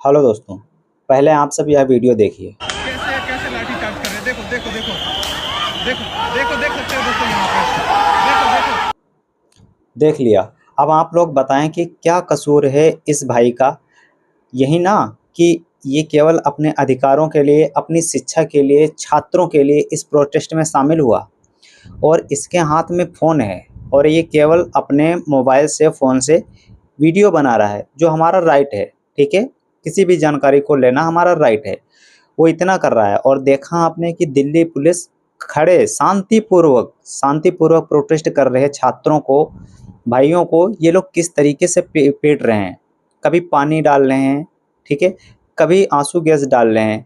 Hello दोस्तों, पहले आप सब यह वीडियो देखिए। कैसे कैसे लाठी चार्ज कर रहे हैं। देखो देखो देखो देखो देखो देख सकते हो दोस्तों, यहाँ पे देखो देखो। देख लिया। अब आप लोग बताएं कि क्या कसूर है इस भाई का। यही ना कि ये केवल अपने अधिकारों के लिए, अपनी शिक्षा के लिए, छात्रों के लिए इस प्रोटेस्ट में शामिल हुआ और इसके हाथ में फ़ोन है और ये केवल अपने मोबाइल से, फ़ोन से वीडियो बना रहा है, जो हमारा राइट है। ठीक है, किसी भी जानकारी को लेना हमारा राइट है। वो इतना कर रहा है और देखा आपने कि दिल्ली पुलिस खड़े शांतिपूर्वक शांतिपूर्वक प्रोटेस्ट कर रहे छात्रों को, भाइयों को ये लोग किस तरीके से पीट रहे हैं। कभी पानी डाल रहे हैं, ठीक है, कभी आंसू गैस डाल रहे हैं,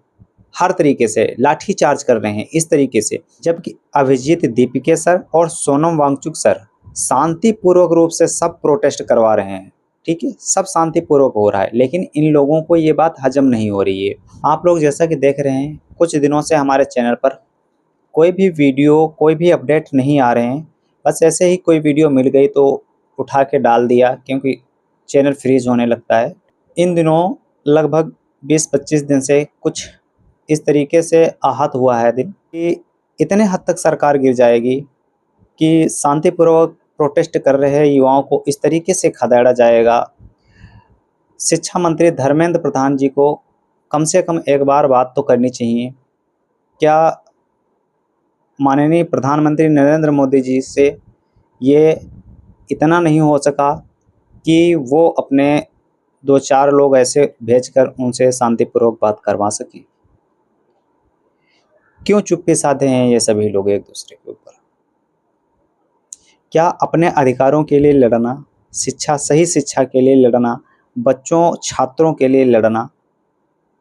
हर तरीके से लाठी चार्ज कर रहे हैं इस तरीके से। जबकि अभिजीत दीपिके सर और सोनम वांगचुक सर शांतिपूर्वक रूप से सब प्रोटेस्ट करवा रहे हैं। ठीक है, सब शांतिपूर्वक हो रहा है, लेकिन इन लोगों को ये बात हजम नहीं हो रही है। आप लोग जैसा कि देख रहे हैं, कुछ दिनों से हमारे चैनल पर कोई भी वीडियो, कोई भी अपडेट नहीं आ रहे हैं। बस ऐसे ही कोई वीडियो मिल गई तो उठा के डाल दिया, क्योंकि चैनल फ्रीज होने लगता है। इन दिनों लगभग 20-25 दिन से कुछ इस तरीके से आहत हुआ है दिल कि इतने हद तक सरकार गिर जाएगी कि शांतिपूर्वक प्रोटेस्ट कर रहे युवाओं को इस तरीके से खदेड़ा जाएगा। शिक्षा मंत्री धर्मेंद्र प्रधान जी को कम से कम एक बार बात तो करनी चाहिए। क्या माननीय प्रधानमंत्री नरेंद्र मोदी जी से ये इतना नहीं हो सका कि वो अपने 2-4 लोग ऐसे भेजकर उनसे शांतिपूर्वक बात करवा सकें? क्यों चुप्पी साधे हैं ये सभी लोग एक दूसरे के ऊपर? क्या अपने अधिकारों के लिए लड़ना, शिक्षा, सही शिक्षा के लिए लड़ना, बच्चों छात्रों के लिए लड़ना,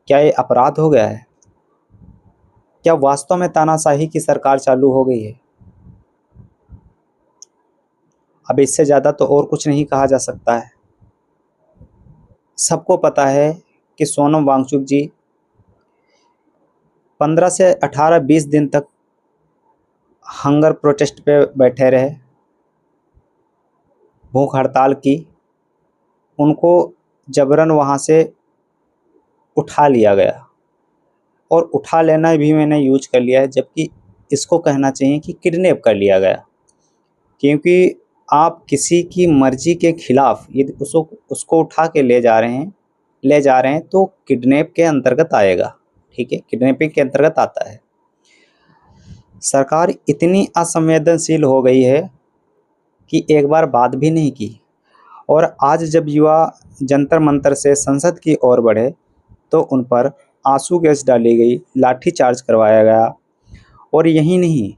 क्या ये अपराध हो गया है? क्या वास्तव में तानाशाही की सरकार चालू हो गई है? अब इससे ज़्यादा तो और कुछ नहीं कहा जा सकता है। सबको पता है कि सोनम वांगचुक जी 15 से 18-20 दिन तक हंगर प्रोटेस्ट पे बैठे रहे, भूख हड़ताल की। उनको जबरन वहाँ से उठा लिया गया, और उठा लेना भी मैंने यूज कर लिया है, जबकि इसको कहना चाहिए कि किडनैप कर लिया गया। क्योंकि आप किसी की मर्जी के खिलाफ यदि उसको उठा के ले जा रहे हैं तो किडनैप के अंतर्गत आएगा। ठीक है, किडनैपिंग के अंतर्गत आता है। सरकार इतनी असंवेदनशील हो गई है कि एक बार बात भी नहीं की। और आज जब युवा जंतर मंतर से संसद की ओर बढ़े तो उन पर आंसू गैस डाली गई, लाठी चार्ज करवाया गया। और यही नहीं,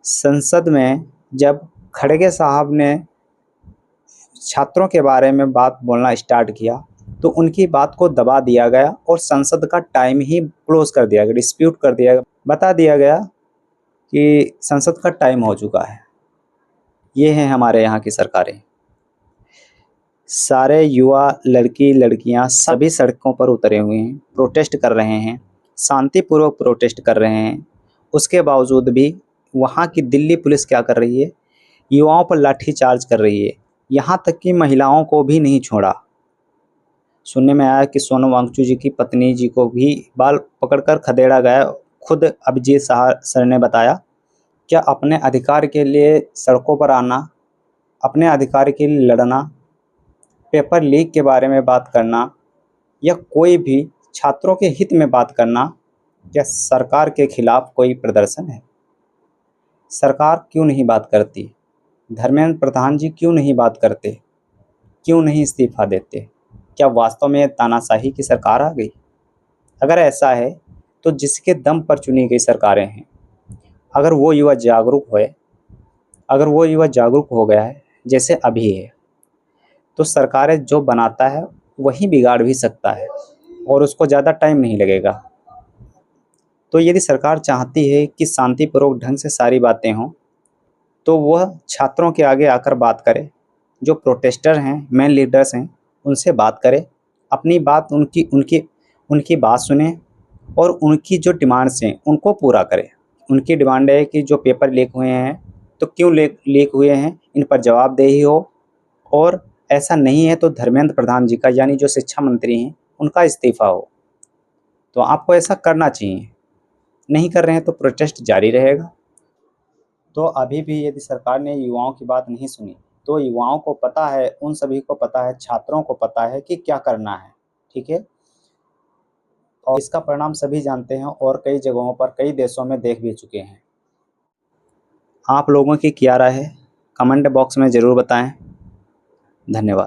संसद में जब खड़गे साहब ने छात्रों के बारे में बात बोलना स्टार्ट किया तो उनकी बात को दबा दिया गया और संसद का टाइम ही क्लोज कर दिया गया, डिस्प्यूट कर दिया गया, बता दिया गया कि संसद का टाइम हो चुका है। ये है हमारे यहाँ की सरकारें। सारे युवा, लड़की लड़कियां सभी सड़कों पर उतरे हुए हैं, प्रोटेस्ट कर रहे हैं, शांतिपूर्वक प्रोटेस्ट कर रहे हैं। उसके बावजूद भी वहाँ की दिल्ली पुलिस क्या कर रही है? युवाओं पर लाठी चार्ज कर रही है, यहाँ तक कि महिलाओं को भी नहीं छोड़ा। सुनने में आया कि सोनम वांगचुक जी की पत्नी जी को भी बाल पकड़कर खदेड़ा गया। खुद अभिजीत सर ने बताया, क्या अपने अधिकार के लिए सड़कों पर आना, अपने अधिकार के लिए लड़ना, पेपर लीक के बारे में बात करना, या कोई भी छात्रों के हित में बात करना, क्या सरकार के खिलाफ कोई प्रदर्शन है? सरकार क्यों नहीं बात करती? धर्मेंद्र प्रधान जी क्यों नहीं बात करते? क्यों नहीं इस्तीफा देते? क्या वास्तव में तानाशाही की सरकार आ गई? अगर ऐसा है तो जिसके दम पर चुनी गई सरकारें हैं, अगर वो युवा जागरूक होए, अगर वो युवा जागरूक हो गया है जैसे अभी है, तो सरकारें जो बनाता है वही बिगाड़ भी सकता है और उसको ज़्यादा टाइम नहीं लगेगा। तो यदि सरकार चाहती है कि शांतिपूर्वक ढंग से सारी बातें हों, तो वह छात्रों के आगे आकर बात करे, जो प्रोटेस्टर हैं, मेन लीडर्स हैं, उनसे बात करे, अपनी बात उनकी उनकी उनकी बात सुने और उनकी जो डिमांड्स हैं उनको पूरा करे। उनकी डिमांड है कि जो पेपर लीक हुए हैं तो क्यों लीक हुए हैं, इन पर जवाबदेही हो। और ऐसा नहीं है तो धर्मेंद्र प्रधान जी का, यानी जो शिक्षा मंत्री हैं, उनका इस्तीफ़ा हो। तो आपको ऐसा करना चाहिए, नहीं कर रहे हैं तो प्रोटेस्ट जारी रहेगा। तो अभी भी यदि सरकार ने युवाओं की बात नहीं सुनी, तो युवाओं को पता है, उन सभी को पता है, छात्रों को पता है कि क्या करना है, ठीक है? और इसका परिणाम सभी जानते हैं और कई जगहों पर, कई देशों में देख भी चुके हैं। आप लोगों की क्या राय है? कमेंट बॉक्स में ज़रूर बताएं। धन्यवाद।